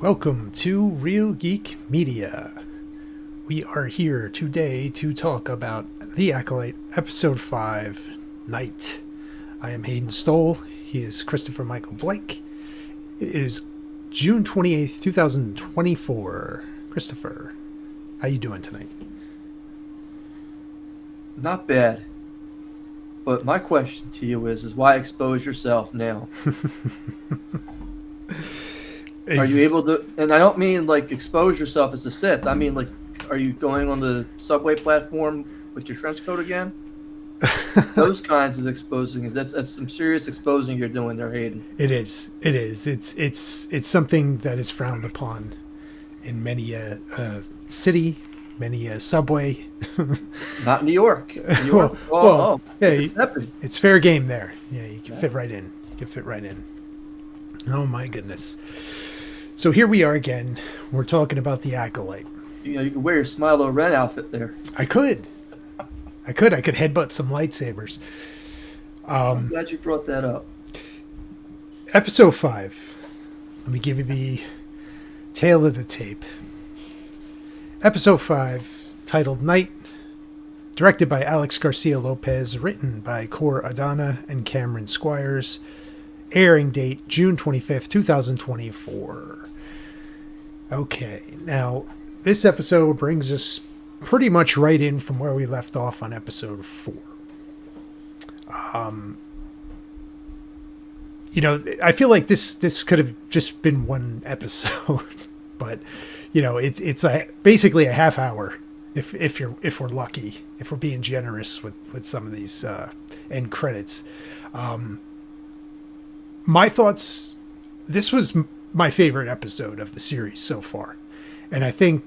Welcome to Real Geek Media. We are here today to talk about The Acolyte, Episode 5, Night. I am Hayden Stoll. He is Christopher Michael Blake. It is June 28th, 2024. Christopher, how you doing tonight? Not bad. But my question to you is why expose yourself now? Are you able to, and I don't mean like expose yourself as a Sith. I mean like, are you going on the subway platform with your trench coat again? Those kinds of exposing, that's some serious exposing you're doing there, Hayden. It is. It's something that is frowned upon in many a city, many a subway. Not New York. New York. Yeah, it's accepted. It's fair game there. Yeah, you can fit right in. You can fit right in. Oh my goodness. So here we are again. We're talking about the Acolyte. You know, you can wear your Smilo Ren outfit there. I could headbutt some lightsabers. I'm glad you brought that up. Episode 5. Let me give you the tail of the tape. Episode 5, titled Night, directed by Alex Garcia Lopez, written by Cor Adana and Cameron Squires, airing date June 25th, 2024. Okay, now this episode brings us pretty much right in from where we left off on episode 4. I feel like this could have just been one episode, but it's basically a half hour if we're lucky, if we're being generous with some of these end credits. My thoughts, this was my favorite episode of the series so far. And I think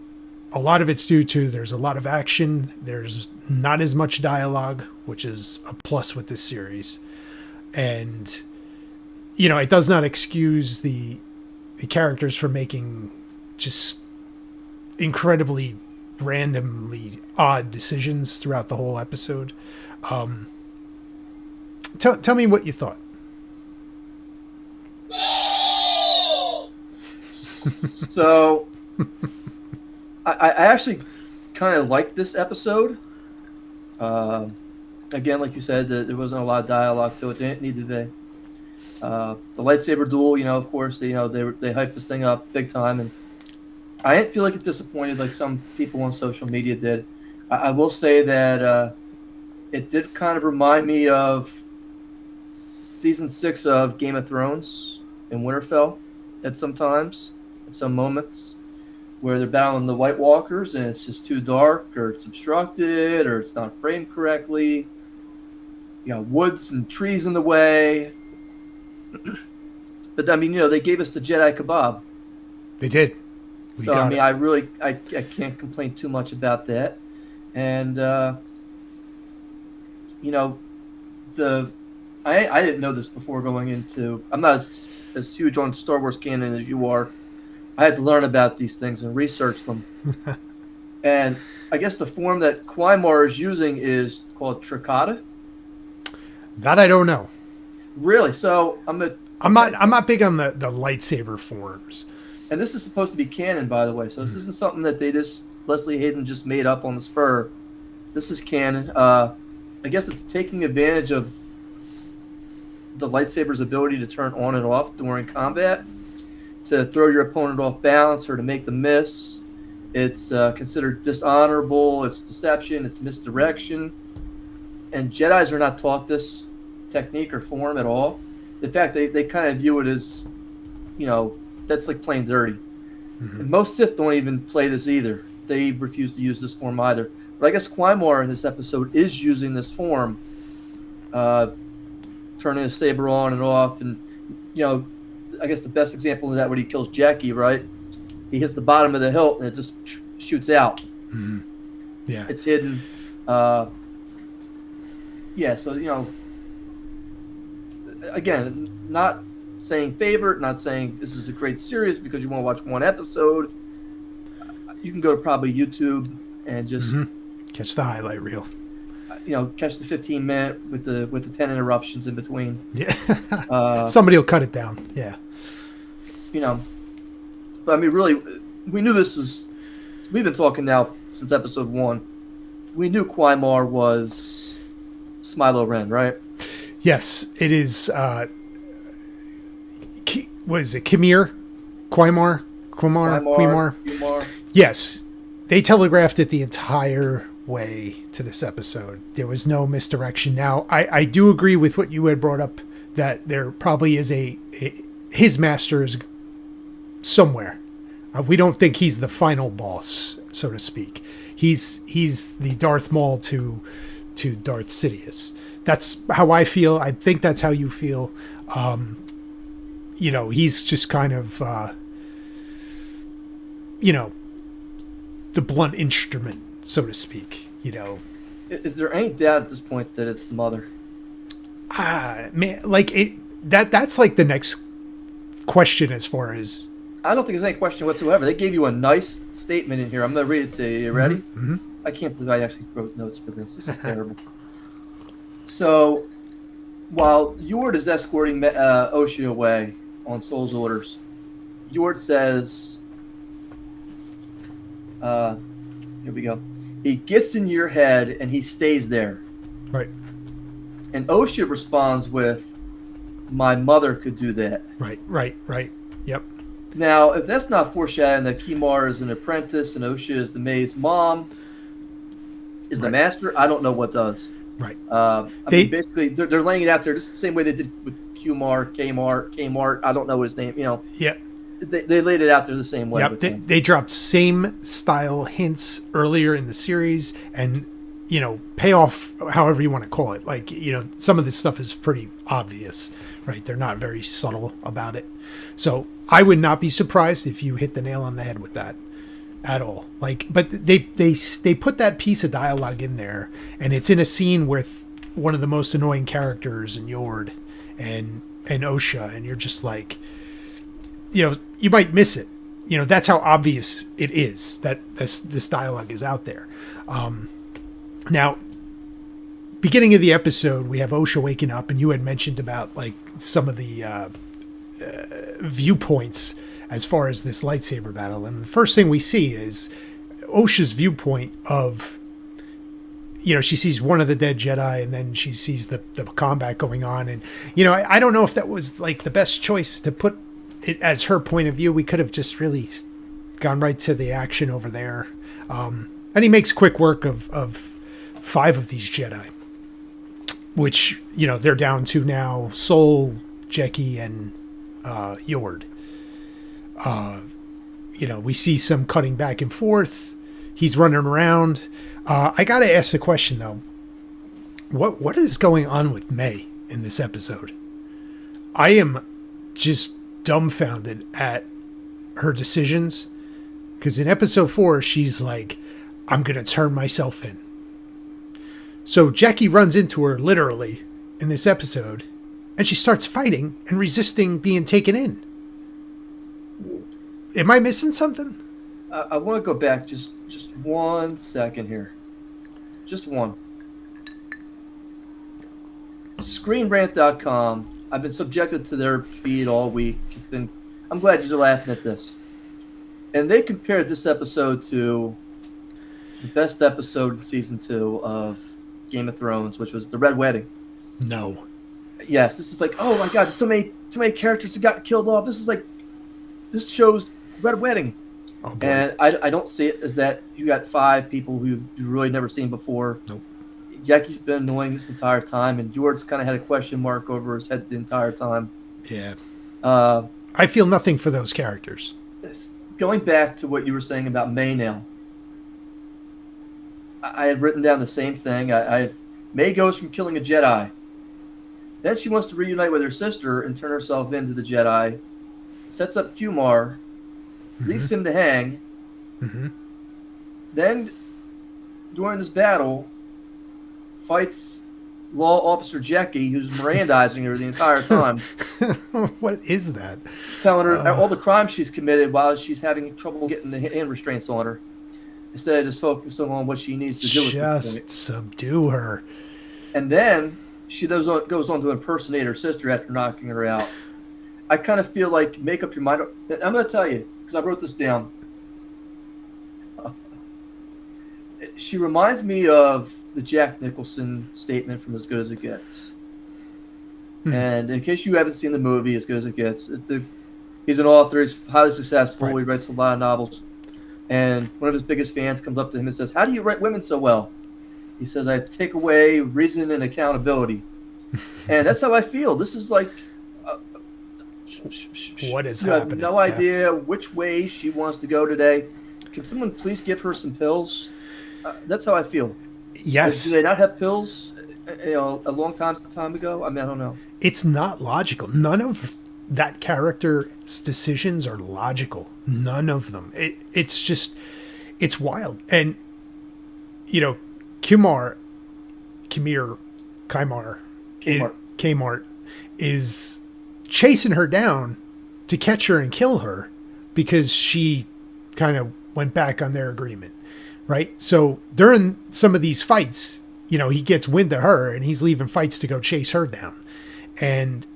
a lot of it's due to there's a lot of action. There's not as much dialogue, which is a plus with this series. And, it does not excuse the characters from making just incredibly randomly odd decisions throughout the whole episode. Tell me what you thought. So, I actually kind of liked this episode. Again, like you said, there wasn't a lot of dialogue to it. They didn't need to be. The lightsaber duel, of course, they hyped this thing up big time, and I didn't feel like it disappointed like some people on social media did. I will say that it did kind of remind me of season 6 of Game of Thrones in Winterfell at some moments, where they're battling the White Walkers and it's just too dark, or it's obstructed, or it's not framed correctly. Woods and trees in the way. But I mean, they gave us the Jedi Kabab. They did. I can't complain too much about that. And I didn't know this before going into. I'm not as huge on Star Wars canon as you are. I had to learn about these things and research them. And I guess the form that Qimir is using is called Trakata. That I don't know. Really? So I'm not big on the lightsaber forms. And this is supposed to be canon, by the way. So this isn't something that Leslie Hayden just made up on the spur. This is canon. I guess it's taking advantage of the lightsaber's ability to turn on and off during combat, to throw your opponent off balance or to make them miss. It's considered dishonorable. It's deception. It's misdirection. And Jedis are not taught this technique or form at all. In fact, they kind of view it as, that's like playing dirty. Mm-hmm. And most Sith don't even play this either. They refuse to use this form either. But I guess Qimir in this episode is using this form, turning his saber on and off. And, I guess the best example of that when he kills Jecki, right? He hits the bottom of the hilt and it just shoots out. Mm-hmm. Yeah. It's hidden. So, again, not saying favorite, not saying this is a great series because you want to watch one episode. You can go to probably YouTube and just catch the highlight reel. Catch the 15-minute with the 10 interruptions in between. Yeah. Somebody will cut it down. Yeah. But But I mean, really, we knew this was. We've been talking now since episode 1. We knew Qimir was Smilo Ren, right? Yes, it is. What is it? Qimir? Qimir? Qimir? Yes. They telegraphed it the entire way to this episode. There was no misdirection. Now, I do agree with what you had brought up, that there probably is his master is somewhere. We don't think he's the final boss, so to speak. He's the Darth Maul to Darth Sidious. That's how I feel. I think that's how you feel. He's just kind of, the blunt instrument, so to speak. Is there any doubt at this point that it's the mother? Man, like that's like the next question as far as. I don't think there's any question whatsoever. They gave you a nice statement in here. I'm going to read it to you. You ready? Mm-hmm. I can't believe I actually wrote notes for this. This is terrible. So, while Yord is escorting Oshi away on Soul's orders, Yord says, here we go. He gets in your head and he stays there. Right. And Oshi responds with, my mother could do that. Right. Yep. Now, if that's not foreshadowing that Qimir is an apprentice and Oshi is the May's mom, is the master, I don't know what does. Right. I mean, basically, they're laying it out there just the same way they did with Kmart. I don't know his name. Yeah. They laid it out there the same way. Yep. They dropped same style hints earlier in the series, and payoff, however you want to call it. Like some of this stuff is pretty obvious, right? They're not very subtle about it. So I would not be surprised if you hit the nail on the head with that at all. But they put that piece of dialogue in there, and it's in a scene with one of the most annoying characters in Yord and Osha, and you're just like, you might miss it. That's how obvious it is that this dialogue is out there. Now, beginning of the episode, we have Osha waking up, and you had mentioned about like some of the viewpoints as far as this lightsaber battle, and the first thing we see is Osha's viewpoint of, she sees one of the dead Jedi, and then she sees the combat going on, and I don't know if that was like the best choice to put it as her point of view. We could have just really gone right to the action over there, and he makes quick work of 5 of these Jedi, which they're down to now: Soul, Jecki, and Yord. We see some cutting back and forth. He's running around. I gotta ask the question though: what is going on with May in this episode? I am just dumbfounded at her decisions, because in episode 4 she's like, I'm gonna turn myself in. So Jecki runs into her literally in this episode, and she starts fighting and resisting being taken in. Am I missing something? I want to go back just 1 second here. Just one. ScreenRant.com. I've been subjected to their feed all week. I'm glad you're laughing at this. And they compared this episode to the best episode in season 2 of Game of Thrones, which was the Red Wedding. No. Yes, this is like, oh my god, so many characters that got killed off. This shows Red Wedding. Oh, boy. And I don't see it as that you got 5 people who you've really never seen before. Nope. Jecki's been annoying this entire time, and Yord's kind of had a question mark over his head the entire time. Yeah. I feel nothing for those characters. Going back to what you were saying about May now, I had written down the same thing. May goes from killing a Jedi. Then she wants to reunite with her sister and turn herself into the Jedi. Sets up Qimir, leaves him to hang. Mm-hmm. Then, during this battle, fights Law Officer Jecki, who's Mirandizing her the entire time. What is that? Telling her all the crimes she's committed while she's having trouble getting the hand restraints on her. Instead of just focusing on what she needs to do at this point. Just subdue her. And then she goes on to impersonate her sister after knocking her out. I kind of feel like make up your mind. I'm going to tell you because I wrote this down. She reminds me of the Jack Nicholson statement from As Good as It Gets. And in case you haven't seen the movie As Good as It Gets, he's an author. He's highly successful. Right. He writes a lot of novels. And one of his biggest fans comes up to him and says, "How do you write women so well?" He says, "I take away reason and accountability." And that's how I feel. This is like... what is you happening? have no idea which way she wants to go today. Can someone please give her some pills? That's how I feel. Yes. Do they not have pills? A long time ago. I mean, I don't know. It's not logical. None of that character's decisions are logical. None of them. It's just, it's wild. And Qimir is chasing her down to catch her and kill her because she kind of went back on their agreement, right? So during some of these fights, he gets wind of her and he's leaving fights to go chase her down. And,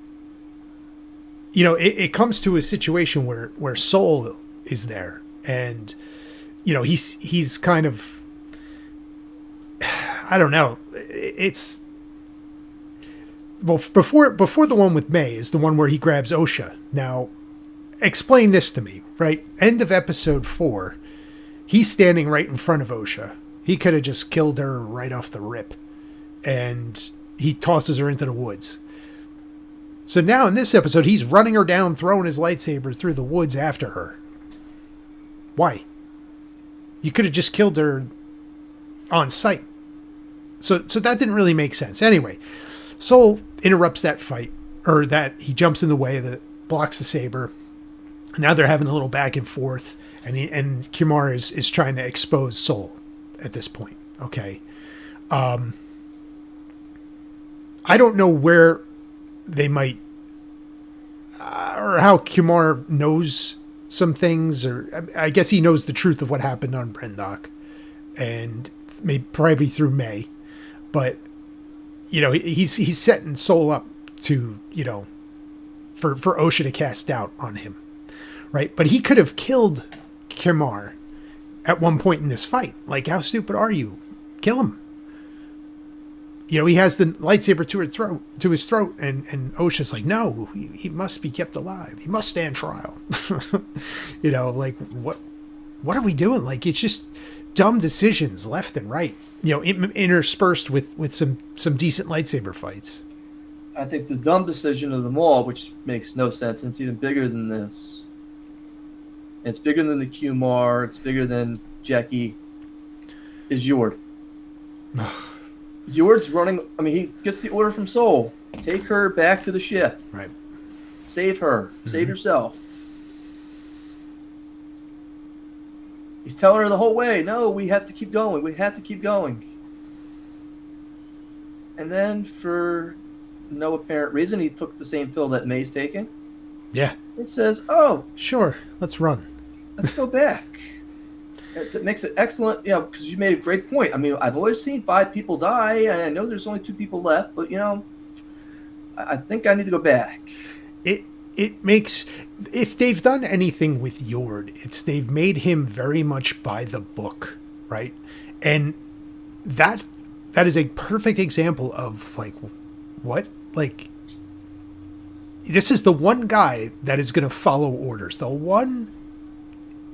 it comes to a situation where Soul is there and, he's kind of, I don't know. It's, well, before the one with May is the one where he grabs Osha. Now, explain this to me, right? End of episode 4, he's standing right in front of Osha. He could have just killed her right off the rip. And he tosses her into the woods. So now in this episode, he's running her down, throwing his lightsaber through the woods after her. Why? You could have just killed her on sight. So that didn't really make sense. Anyway, Soul interrupts that fight, or that he jumps in the way that blocks the saber. Now they're having a little back and forth, and Qimir is trying to expose Soul at this point. Okay. I don't know where they might, or how Qimir knows some things, or I guess he knows the truth of what happened on Brendok, and maybe probably through May, but he's setting Soul up to for Osha to cast doubt on him, right? But he could have killed Qimir at one point in this fight. Like, how stupid are you? Kill him. He has the lightsaber to his throat, and Osha's like, no, he must be kept alive. He must stand trial. Like, what are we doing? Like, it's just dumb decisions left and right, interspersed with some decent lightsaber fights. I think the dumb decision of them all, which makes no sense, and it's even bigger than this. It's bigger than the Qimir. It's bigger than Jecki. Is Yord. Yord's running. I mean, he gets the order from Soul. Take her back to the ship. Right. Save her. Mm-hmm. Save yourself. He's telling her the whole way, no, we have to keep going. We have to keep going. And then, for no apparent reason, he took the same pill that May's taking. Yeah. It says, oh. Sure, let's run. Let's go back. It makes it excellent, because you made a great point. I mean, I've always seen 5 people die, and I know there's only 2 people left, but, I think I need to go back. It makes, if they've done anything with Yord, they've made him very much by the book, right? And that is a perfect example of, like, what? Like, this is the one guy that is going to follow orders. The one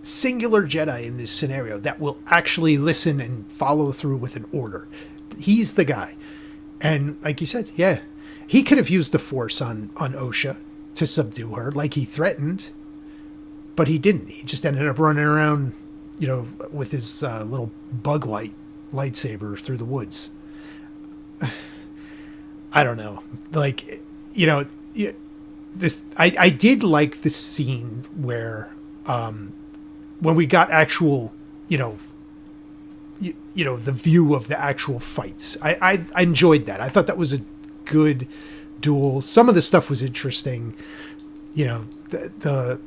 singular Jedi in this scenario that will actually listen and follow through with an order. He's the guy. And like you said, yeah, he could have used the Force on Osha to subdue her like he threatened, but he didn't. He just ended up running around, with his little bug lightsaber through the woods. I don't know. Like, this, I did like the scene where, when we got actual, the view of the actual fights. I enjoyed that. I thought that was a good duel. Some of the stuff was interesting. The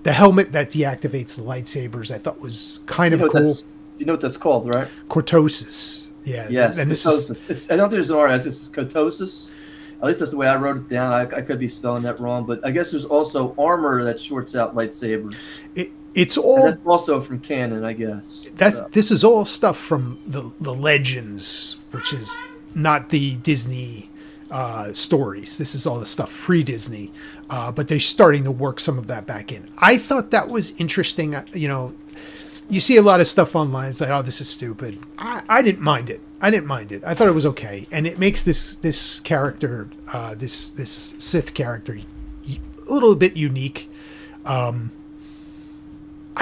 helmet that deactivates the lightsabers, I thought was kind of cool. You know what that's called, right? Cotosis. Yeah. Yes. And this I don't think there's an R. It's Cotosis. At least that's the way I wrote it down. I could be spelling that wrong, but I guess there's also armor that shorts out lightsabers. It's And all that's also from canon, I guess. this is all stuff from the Legends, which is not the Disney stories. This is all the stuff pre-Disney, but they're starting to work some of that back in. I thought that was interesting. You know, you see a lot of stuff online. It's like, oh, this is stupid. I didn't mind it. I thought it was okay, and it makes this character, this Sith character, a little bit unique. I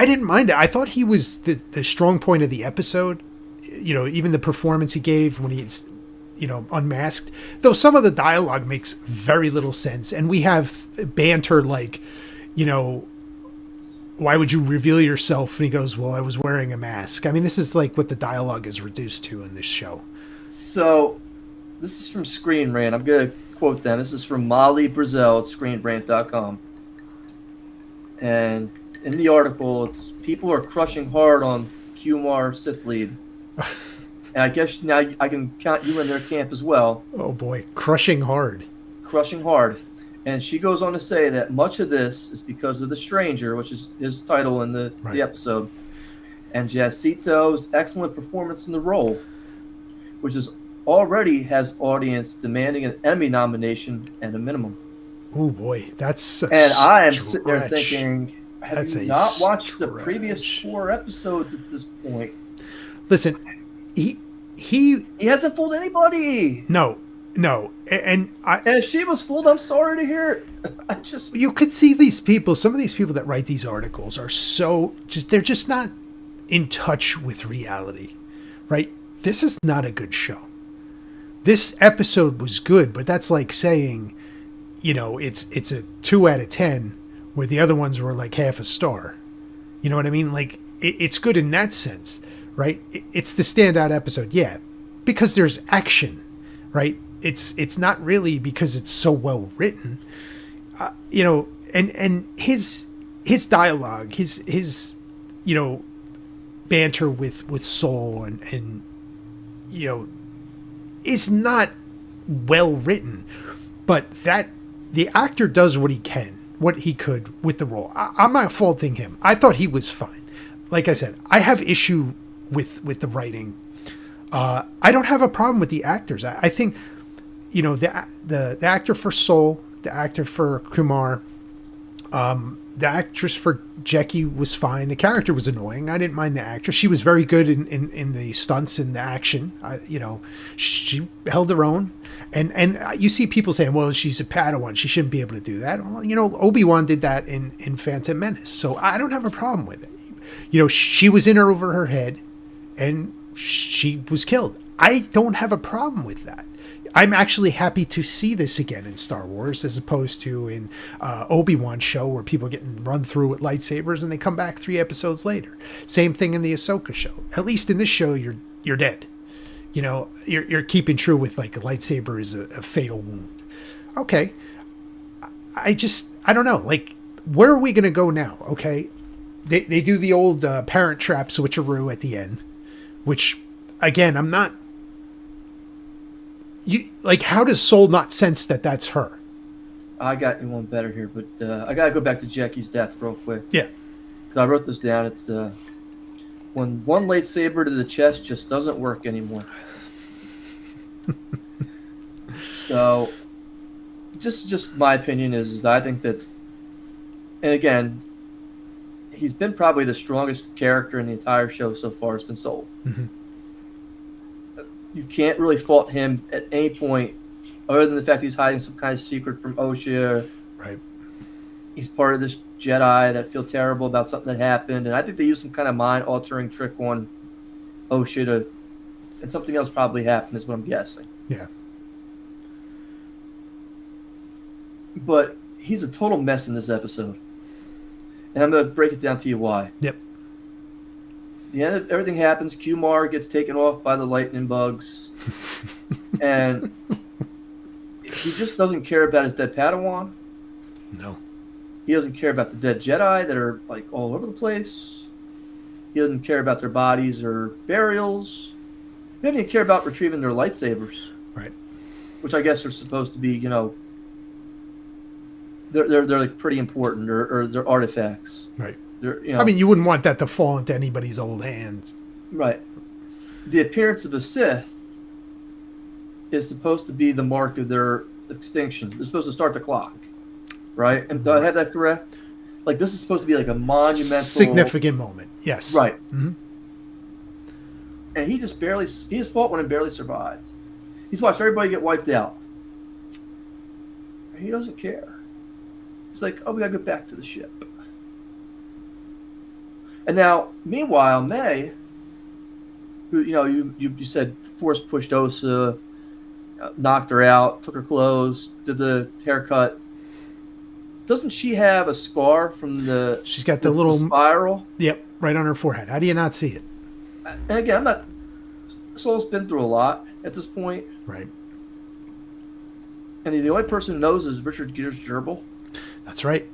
didn't mind it. I thought he was the strong point of the episode. You know, even the performance he gave when he's, you know, unmasked. Though some of the dialogue makes very little sense, and we have banter like, you know, why would you reveal yourself? And he goes, well, I was wearing a mask. I mean, this is like what the dialogue is reduced to in this show. So, this is from Screen Rant. I'm going to quote them. This is from Molly Brazel at ScreenRant.com. And in the article, it's people are crushing hard on Qimir Sith Lead. And I guess now I can count you in their camp as well. Oh boy, crushing hard. Crushing hard. And she goes on to say that much of this is because of The Stranger, which is his title in the episode, and Jacinto's excellent performance in the role, which is already has audience demanding an Emmy nomination and a minimum. Oh boy, that's a and I am stretch. Sitting there thinking, have you not watched the previous 4 episodes at this point? Listen, he hasn't fooled anybody. No, and if she was fooled, I'm sorry to hear it. You could see these people. Some of these people that write these articles are they're just not in touch with reality, right? This is not a good show. This episode was good, but that's like saying, you know, it's a 2 out of 10, where the other ones were like half a star. You know what I mean? Like it's good in that sense, right? It's the standout episode, yeah, because there's action, right? It's not really because it's so well written, you know. And his dialogue, his you know, banter with Soul and you know, is not well written, but that the actor does what he could with the role. I'm not faulting him. I thought he was fine. Like I said, I have issue with the writing. I don't have a problem with the actors. I think, you know, the actor for Soul, the actor for Qimir, the actress for Jecki was fine. The character was annoying. I didn't mind the actress. She was very good in the stunts and the action. You know, she held her own. And you see people saying, well, she's a Padawan, she shouldn't be able to do that. Well, you know, Obi-Wan did that in Phantom Menace. So I don't have a problem with it. You know, she was in over her head and she was killed. I don't have a problem with that. I'm actually happy to see this again in Star Wars, as opposed to in Obi-Wan show, where people get run through with lightsabers and they come back 3 episodes later. Same thing in the Ahsoka show. At least in this show, you're dead. You know, you're keeping true with like a lightsaber is a fatal wound. Okay, I don't know. Like, where are we gonna go now? Okay, they do the old Parent Trap switcheroo at the end, which again, I'm not. Like, how does Soul not sense that that's her? I got you one better here, but I gotta go back to Jecki's death real quick. Yeah, because I wrote this down. It's when one lightsaber to the chest just doesn't work anymore. So, just my opinion is I think that, and again, he's been probably the strongest character in the entire show so far. It's been Soul. Mm-hmm. You can't really fault him at any point, other than the fact he's hiding some kind of secret from Osha. Right. He's part of this Jedi that feel terrible about something that happened, and I think they used some kind of mind-altering trick on Osha and something else probably happened, is what I'm guessing. Yeah. But he's a total mess in this episode, and I'm going to break it down to you why. Yep. The end of everything happens. Qimir gets taken off by the lightning bugs, and he just doesn't care about his dead Padawan. No. He doesn't care about the dead Jedi that are like all over the place. He doesn't care about their bodies or burials. He doesn't even care about retrieving their lightsabers. Right. which I guess are supposed to be, they're like pretty important, or they're artifacts. Right. They're, I mean, you wouldn't want that to fall into anybody's old hands. right. The appearance of a Sith is supposed to be the mark of their extinction. It's supposed to start the clock, right? And do I have that correct? Like, this is supposed to be like a monumental, significant moment. Yes. right? Mm-hmm. And he just fought one and barely survived. He's watched everybody get wiped out. He doesn't care. He's like, oh, we gotta get back to the ship. And now, meanwhile, May, who you said force pushed Osa, knocked her out, took her clothes, did the haircut. Doesn't she have a scar from the? She's got the little spiral. Yep, right on her forehead. How do you not see it? And again, I'm not. Soul's been through a lot at this point, right? And the only person who knows is Richard Gere's gerbil. That's right.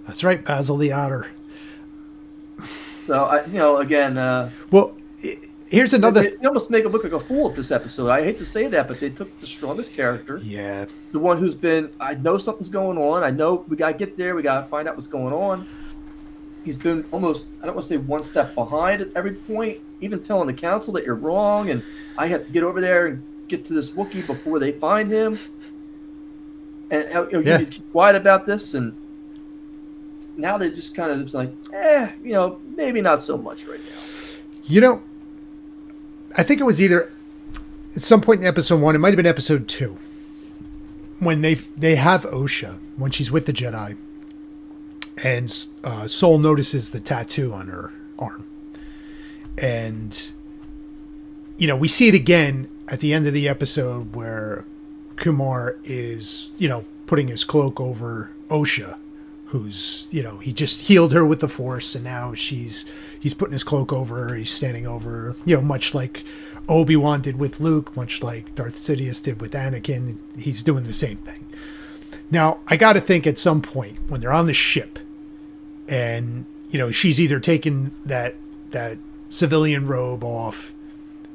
That's right, Basil the Otter. So again. Well, here's another. They almost make it look like a fool at this episode. I hate to say that, but they took the strongest character. Yeah. The one who's been. I know something's going on. I know we gotta get there. We gotta find out what's going on. He's been almost. I don't want to say one step behind at every point. Even telling the council that you're wrong, and I have to get over there and get to this Wookiee before they find him. And you need to keep quiet about this, and now they just kind of just like, maybe not so much right now. I think it was either at some point in episode 1, it might have been episode 2, when they have Osha when she's with the Jedi, and Soul notices the tattoo on her arm, and we see it again at the end of the episode where Qimir is, putting his cloak over Osha, who's, he just healed her with the Force, and now he's putting his cloak over her, he's standing over her, much like Obi-Wan did with Luke, much like Darth Sidious did with Anakin. He's doing the same thing. Now, I got to think at some point when they're on the ship, and, she's either taking that civilian robe off,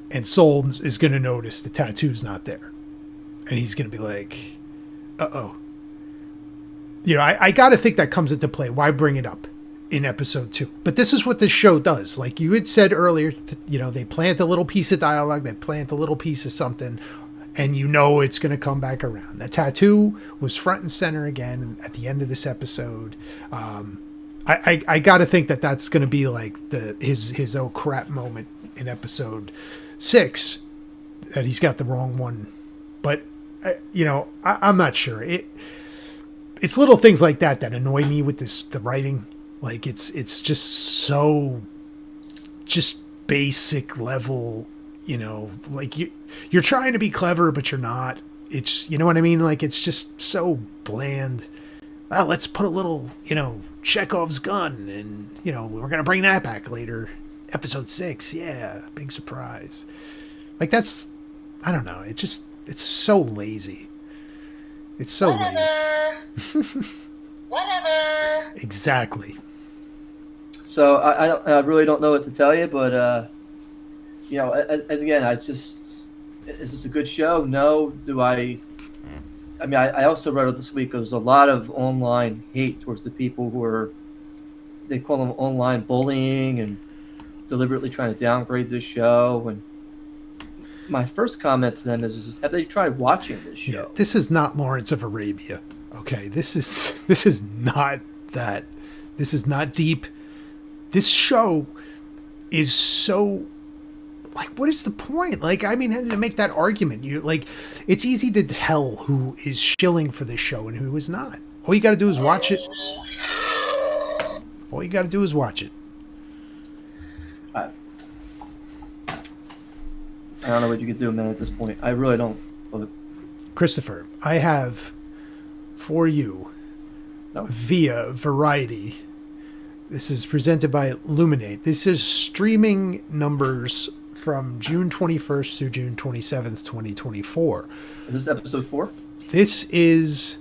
and Soul is going to notice the tattoo's not there. And he's going to be like, uh-oh. I got to think that comes into play. Why bring it up in episode 2? But this is what this show does. Like you had said earlier, they plant a little piece of dialogue, they plant a little piece of something, and it's going to come back around. The tattoo was front and center again at the end of this episode. I got to think that that's going to be like his oh crap moment in episode 6, that he's got the wrong one. But I'm not sure. It's little things like that annoy me with the writing. Like it's just so basic level, like you're trying to be clever, but you're not. It's, you know what I mean? Like it's just so bland. Well, let's put a little, Chekhov's gun, and we're gonna bring that back later. Episode 6, yeah, big surprise. Like that's, I don't know. It's so lazy. It's so lazy. Whatever. Exactly. So I really don't know what to tell you, but again, is this a good show? No. Do I? I mean, I also read it this week. There was a lot of online hate towards the people who they call them online bullying and deliberately trying to downgrade this show. And my first comment to them is have they tried watching this show? Yeah, this is not Lawrence of Arabia. Okay, this is not that. This is not deep. This show is so, like, what is the point? Like, I mean, to make that argument, it's easy to tell who is shilling for this show and who is not. All you got to do is watch it. All you got to do is watch it. I don't know what you could do, man, at this point. I really don't. But... Christopher, I have for you via Variety. This is presented by Luminate. This is streaming numbers from June 21st through June 27th, 2024. Is this episode 4? This is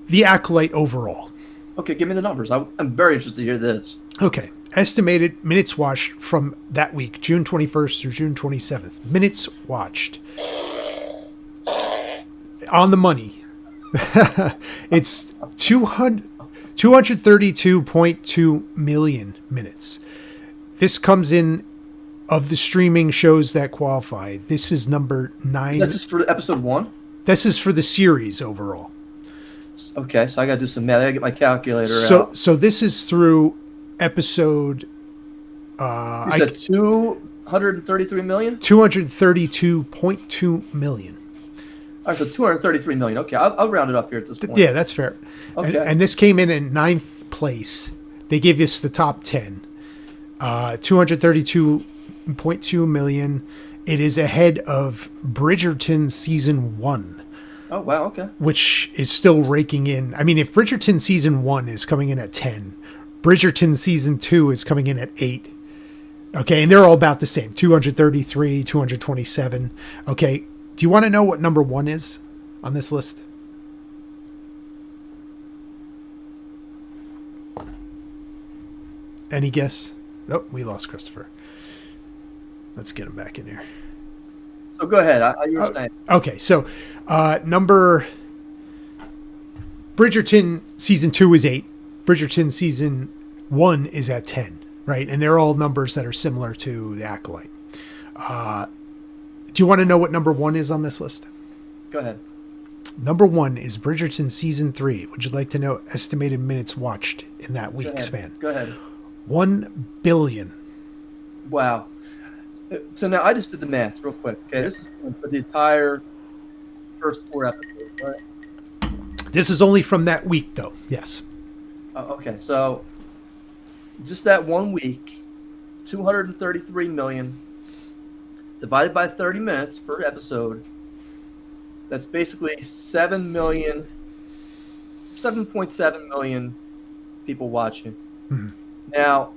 the Acolyte overall. Okay, give me the numbers. I'm very interested to hear this. Okay. Estimated minutes watched from that week, June 21st through June 27th. Minutes watched. On the money. It's 232.2 million minutes. This comes in of the streaming shows that qualify. This is number 9. Is that just for episode 1? This is for the series overall. Okay, so I got to do some math. I got to get my calculator out. So this is through episode... you said 233 million? 232.2 million. All right, so 233 million. Okay, I'll round it up here at this point. Yeah, that's fair. Okay. And this came in 9th place. They give us the top 10. 232.2 million. It is ahead of Bridgerton season 1. Oh, wow, okay. Which is still raking in. I mean, if Bridgerton season 1 is coming in at 10, Bridgerton season 2 is coming in at 8. Okay, and they're all about the same. 233, 227. Okay, do you want to know what number 1 is on this list? Any guess? Oh, we lost Christopher. Let's get him back in here. So go ahead. You were saying. Okay, so Bridgerton season 2 is 8. Bridgerton season 1 is at 10, right? And they're all numbers that are similar to the Acolyte. Do you want to know what number 1 is on this list? Go ahead. Number 1 is Bridgerton season 3. Would you like to know estimated minutes watched in that week span? Go ahead. 1 billion. Wow. So now I just did the math real quick. Okay, this is for the entire first 4 episodes, right? This is only from that week, though. Yes. Okay, so just that 1 week, 233 million divided by 30 minutes per episode. That's basically 7.7 million people watching. Mm-hmm. Now,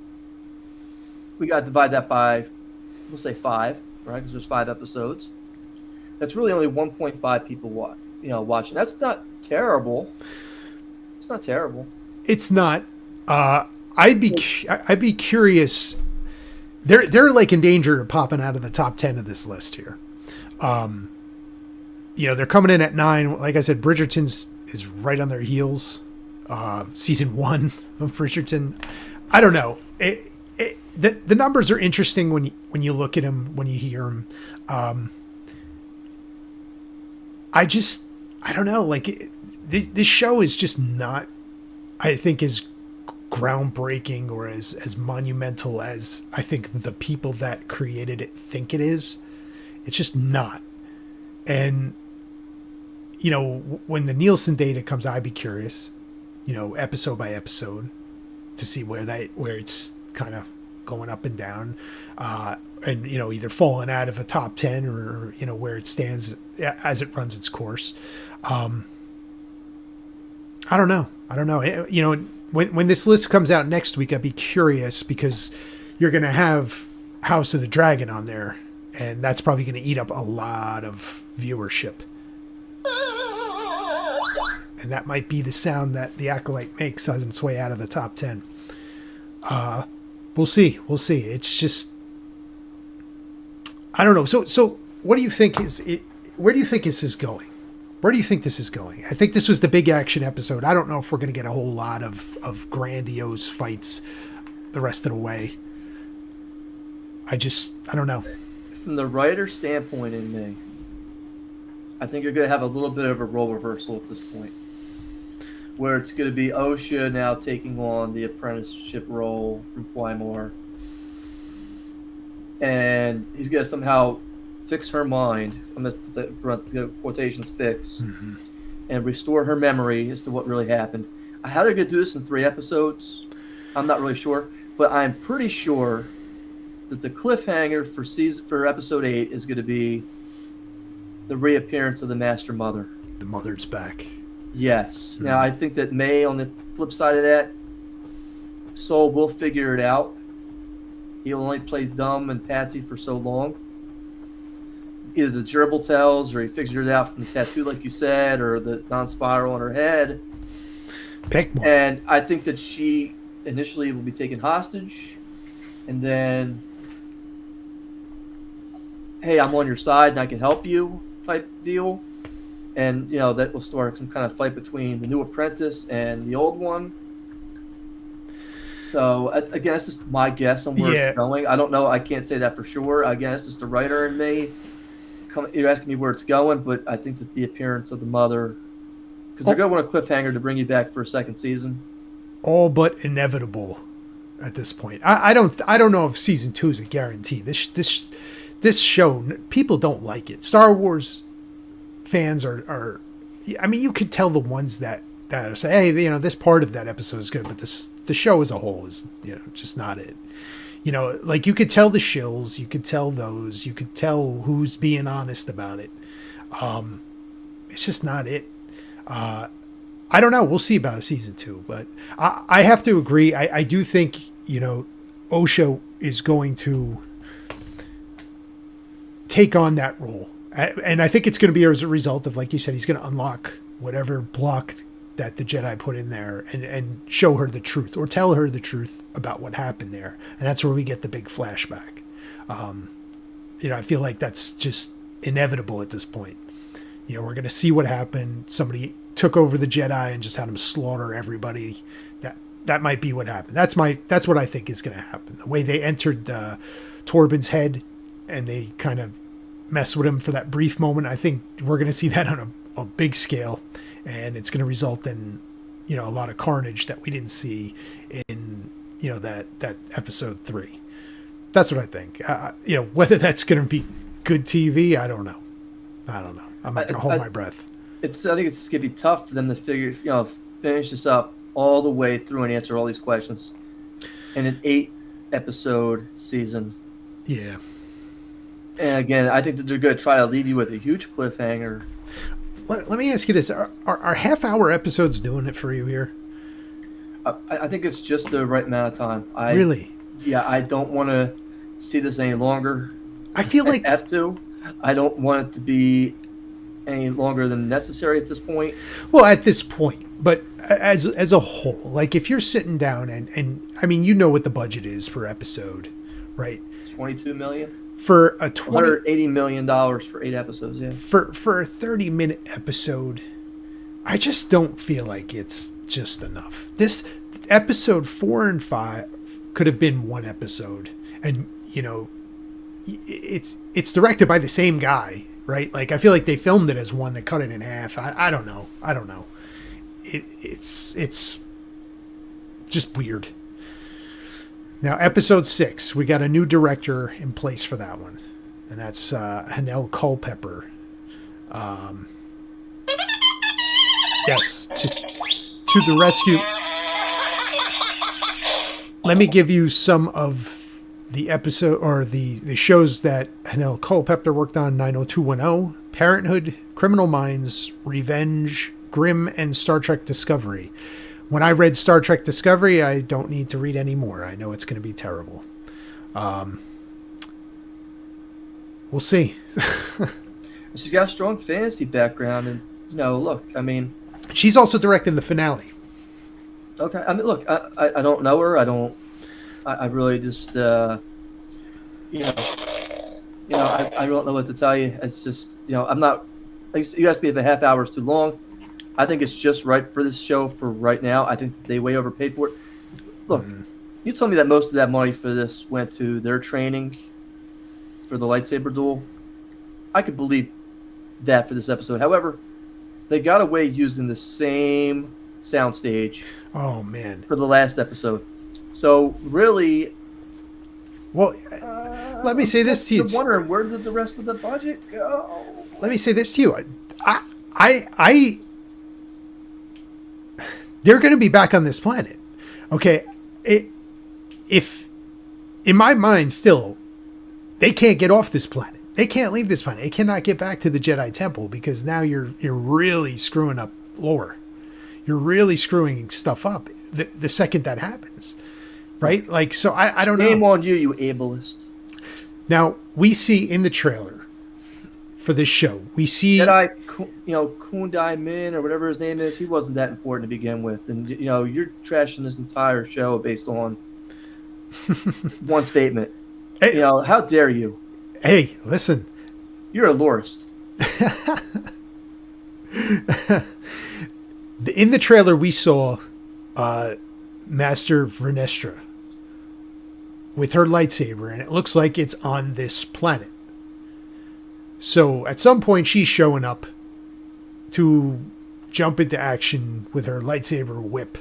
we got to divide that by, we'll say 5, right? Because there's 5 episodes. That's really only 1.5 people watching. That's not terrible. It's not terrible. It's not. I'd be curious. They're like in danger of popping out of the top 10 of this list here. They're coming in at 9. Like I said, Bridgerton's is right on their heels. Season 1 of Bridgerton. I don't know. The numbers are interesting when you look at them, when you hear them. I don't know. Like this show is just not, I think, as groundbreaking or as monumental as I think the people that created it think it is. It's just not. And when the Nielsen data comes out, I'd be curious, episode by episode, to see where it's kind of going up and down, and either falling out of a top 10 or where it stands as it runs its course. I don't know. When this list comes out next week, I'd be curious, because you're going to have House of the Dragon on there, and that's probably going to eat up a lot of viewership. And that might be the sound that the Acolyte makes on its way out of the top 10. We'll see. It's just, I don't know. So what do you think where do you think this is going? Where do you think this is going? I think this was the big action episode. I don't know if we're going to get a whole lot of grandiose fights the rest of the way. I don't know. From the writer standpoint in me, I think you're going to have a little bit of a role reversal at this point, where it's going to be Osha now taking on the apprenticeship role from Qimir, and he's going to somehow fix her mind, the quotations fix, mm-hmm. and restore her memory as to what really happened. How they're going to do this in 3 episodes, I'm not really sure, but I'm pretty sure that the cliffhanger for episode 8 is going to be the reappearance of the Master Mother. The Mother's back. Yes. Now, I think that May, on the flip side of that, Soul will figure it out. He'll only play dumb and patsy for so long. Either the gerbil tells, or he figures it out from the tattoo, like you said, or the non-spiral on her head. Pick one. And I think that she initially will be taken hostage, and then, hey, I'm on your side and I can help you type deal. and that will start some kind of fight between the new apprentice and the old one. So again, that's just my guess on where it's going. I don't know. I can't say that for sure. Again, it's just the writer in me. You're asking me where it's going, but I think that the appearance of the mother, because they're going to want a cliffhanger to bring you back for a second season. All but inevitable at this point. I don't know if season 2 is a guarantee. This show, people don't like it. Star Wars fans are I mean, you could tell the ones that say, hey, this part of that episode is good, but the show as a whole is, just not it. Like you could tell the shills, you could tell those, you could tell who's being honest about it. It's just not it. I don't know. We'll see about season 2, but I have to agree. I do think, Osho is going to take on that role. And I think it's going to be as a result of, like you said, he's going to unlock whatever block that the Jedi put in there and show her the truth or tell her the truth about what happened there. And that's where we get the big flashback. I feel like that's just inevitable at this point. We're going to see what happened. Somebody took over the Jedi and just had them slaughter everybody. That might be what happened. That's what I think is going to happen. The way they entered Torben's head and they kind of mess with him for that brief moment. I think we're going to see that on a big scale, and it's going to result in, a lot of carnage that we didn't see in, that episode 3. That's what I think. Whether that's going to be good TV, I don't know. I'm not going to hold my breath. I think it's going to be tough for them to finish this up all the way through and answer all these questions in an 8-episode season. Yeah. And again, I think that they're going to try to leave you with a huge cliffhanger. Let me ask you this. Are half-hour episodes doing it for you here? I think it's just the right amount of time. Really? Yeah, I don't want to see this any longer. I feel like... I don't want it to be any longer than necessary at this point. Well, at this point. But as a whole, like if you're sitting down and I mean, what the budget is per episode, right? $22 million. For a $180 million for 8 episodes, yeah. For a 30-minute episode, I just don't feel like it's just enough. This episode 4 and 5 could have been one episode, and it's directed by the same guy, right? Like I feel like they filmed it as one, they cut it in half. I don't know. It's just weird. Now, episode 6, we got a new director in place for that one, and that's Hanel Culpepper. Yes, to the rescue. Let me give you some of the episode or the shows that Hanel Culpepper worked on: 90210, Parenthood, Criminal Minds, Revenge, Grimm, and Star Trek Discovery. When I read Star Trek Discovery, I don't need to read any more. I know it's going to be terrible. We'll see. She's got a strong fantasy background, and look, I mean, she's also directing the finale. Okay, I mean, look, I don't know her. I really just I don't know what to tell you. It's just I'm not. You asked me if a half hour is too long. I think it's just right for this show for right now. I think that they way overpaid for it. Look, you told me that most of that money for this went to their training for the lightsaber duel. I could believe that for this episode. However, they got away using the same soundstage. Oh, man. For the last episode. So, really... Well, let me say this to you. I'm wondering, where did the rest of the budget go? Let me say this to you. I they're going to be back on this planet. Okay. If in my mind still, they can't get off this planet. They can't leave this planet. They cannot get back to the Jedi Temple because now you're really screwing up lore. You're really screwing stuff up the second that happens. Right? Like, so I don't know. Shame on you, you ableist. Now, we see in the trailer for this show, we see Jedi, Kundai Min or whatever his name is. He wasn't that important to begin with, and you're trashing this entire show based on one statement. Hey, how dare you? Hey, listen, you're a lorist. In the trailer, we saw Master Vernestra with her lightsaber, and it looks like it's on this planet. So at some point, she's showing up to jump into action with her lightsaber whip.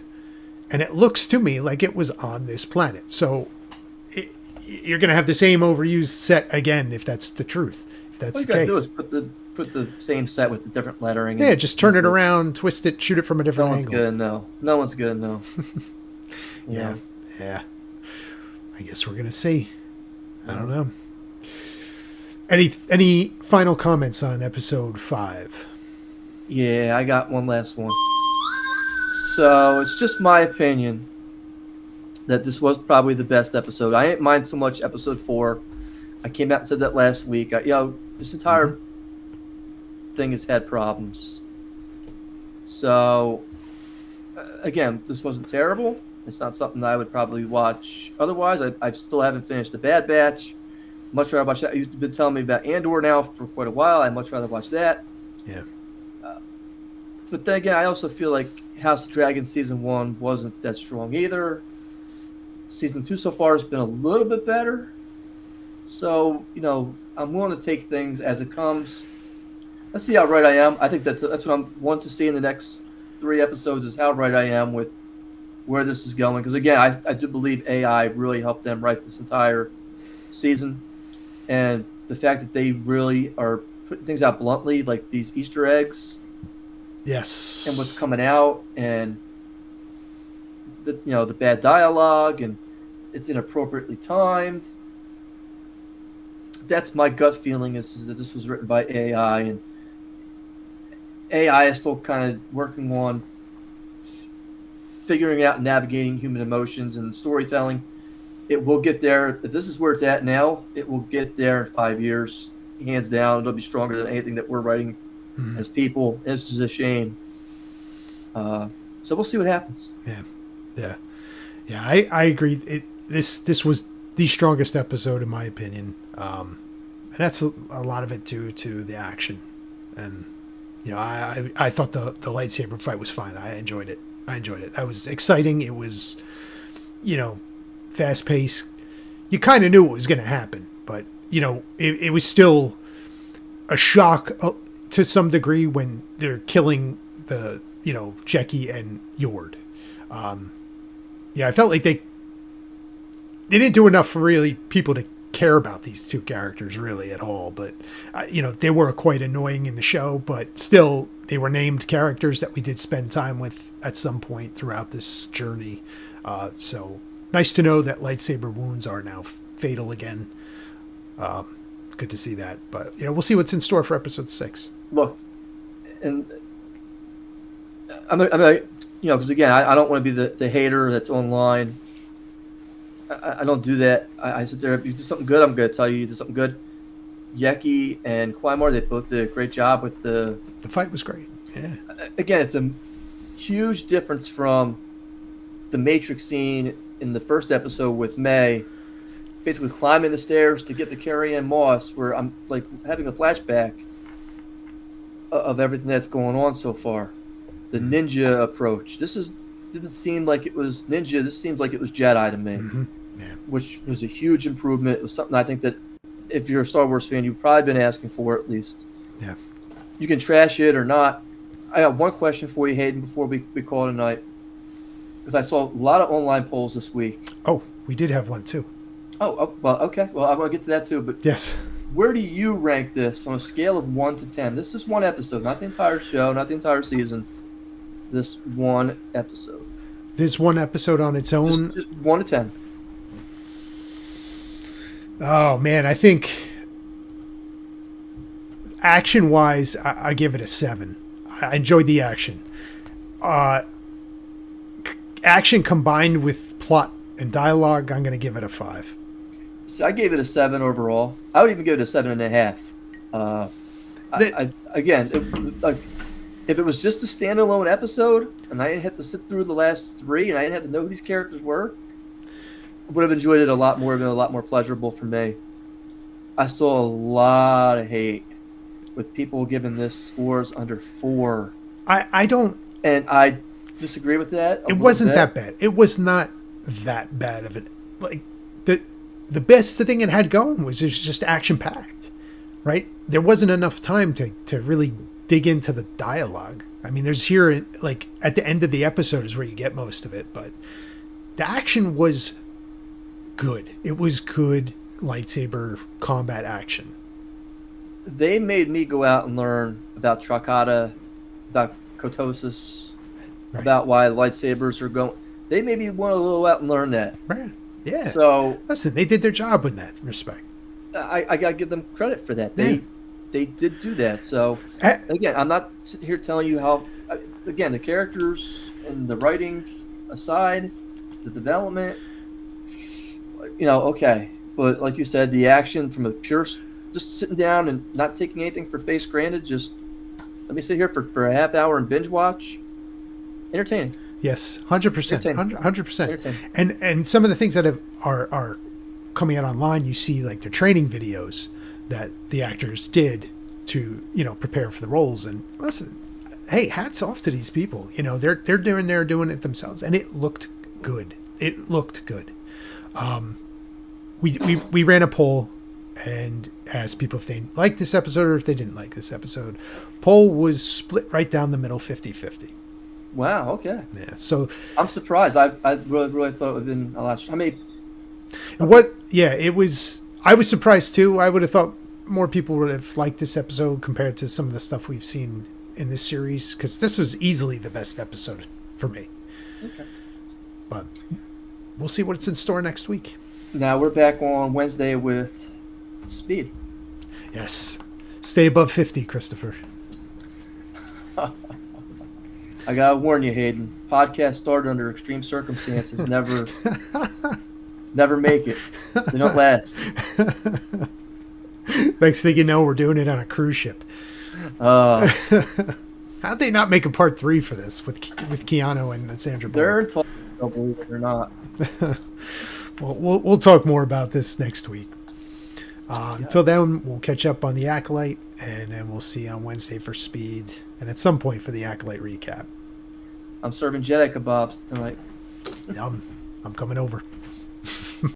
And it looks to me like it was on this planet. So you're going to have the same overused set again if that's the truth. If that's All you the gotta case. do is put the same set with the different lettering. Yeah, just turn it around, twist it, shoot it from a different No one's angle. gonna know. No one's gonna know. Yeah. Yeah. I guess we're going to see. I don't know. Any final comments on episode 5? Yeah, I got one last one. So it's just my opinion that this was probably the best episode. I didn't mind so much episode 4. I came out and said that last week. This entire thing has had problems. So, again, this wasn't terrible. It's not something that I would probably watch. Otherwise, I still haven't finished The Bad Batch. Much rather watch that. You've been telling me about Andor now for quite a while. I'd much rather watch that. Yeah. But then again, I also feel like House of Dragon Season 1 wasn't that strong either. Season 2 so far has been a little bit better. So, I'm willing to take things as it comes. Let's see how right I am. I think that's what I'm wanting to see in the next 3 episodes is how right I am with where this is going. Because, again, I do believe AI really helped them write this entire season. And the fact that they really are putting things out bluntly, like these Easter eggs. Yes. And what's coming out, and the bad dialogue, and it's inappropriately timed. That's my gut feeling is that this was written by AI, and AI is still kind of working on figuring out and navigating human emotions and storytelling. It will get there. If this is where it's at now, it will get there in 5 years, hands down. It'll be stronger than anything that we're writing as people. It's just a shame. So we'll see what happens. Yeah. I agree. This was the strongest episode in my opinion, and that's a lot of it due to the action. And I thought the lightsaber fight was fine. I enjoyed it. That was exciting. It was, fast paced. You kind of knew what was going to happen, but it was still a shock to some degree when they're killing the Jecki and Yord. I felt like they didn't do enough for really people to care about these two characters really at all, but they were quite annoying in the show, but still they were named characters that we did spend time with at some point throughout this journey. So nice to know that lightsaber wounds are now fatal again. Good to see that, but we'll see what's in store for episode 6. Look, and because again, I don't want to be the hater that's online. I don't do that. I sit there. If you do something good, I'm going to tell you did something good. Jecki and Qimir, they both did a great job with the fight was great. Yeah. Again, it's a huge difference from the Matrix scene in the first episode with May, basically climbing the stairs to get to Carrie-Anne Moss, where I'm like having a flashback of everything that's going on so far. The ninja approach. Didn't seem like it was ninja. This seems like it was Jedi to me, which was a huge improvement. It was something I think that if you're a Star Wars fan, you've probably been asking for at least. Yeah. You can trash it or not. I got one question for you, Hayden, before we call tonight, because I saw a lot of online polls this week. Oh, we did have one too. Oh, well, okay. Well, I'm going to get to that too. But yes, where do you rank this on a scale of 1 to 10? This is one episode, not the entire show, not the entire season. This one episode. This one episode on its own? Just 1 to 10. Oh, man. I think action-wise, I give it a 7. I enjoyed the action. Action combined with plot and dialogue, I'm going to give it a 5. So I gave it a 7 overall. I would even give it a 7.5. If it was just a standalone episode and I didn't have to sit through the last 3 and I didn't have to know who these characters were, I would have enjoyed it a lot more. Been a lot more pleasurable for me. I saw a lot of hate. with people giving this scores under 4. I don't. And I disagree with that. It wasn't that bad. It was not that bad of it. Like the best thing it had going was it was just action packed, right? There wasn't enough time to really dig into the dialogue. I mean, there's here like at the end of the episode is where you get most of it, but the action was good. It was good lightsaber combat action. They made me go out and learn about Trakata, about Cotosis, Right. about why lightsabers are going. They made me want to go out and learn that. Right. Yeah. So listen, they did their job in that respect. I gotta give them credit for that. Yeah. They did do that. So again, I'm not sitting here telling you how. Again, the characters and the writing aside, the development, okay. But like you said, the action from a pure, just sitting down and not taking anything for face granted, just let me sit here for a half hour and binge watch. Entertaining. Yes, 100%, 100%. Entertaining. And some of the things that are coming out online, you see like the training videos that the actors did to prepare for the roles. And listen, hey, hats off to these people. They're doing it themselves, and it looked good. It looked good. We ran a poll and asked people if they liked this episode or if they didn't like this episode. Poll was split right down the middle, 50-50. Wow. Okay. Yeah. So I'm surprised. I really thought it would have been a lot. I mean, it was. I was surprised too. I would have thought more people would have liked this episode compared to some of the stuff we've seen in this series, because this was easily the best episode for me. Okay. But we'll see what's in store next week. Now we're back on Wednesday with Speed. Yes. Stay above 50, Christopher. I gotta warn you, Hayden. Podcasts started under extreme circumstances never make it. They don't last. Next thing you know, we're doing it on a cruise ship. How'd they not make a part 3 for this with Keanu and Sandra Bullock? They're talking, don't believe it or not. Well, we'll talk more about this next week. Until then, we'll catch up on the Acolyte, and then we'll see you on Wednesday for Speed, and at some point for the Acolyte recap. I'm serving Jedi Kababs tonight. I'm coming over.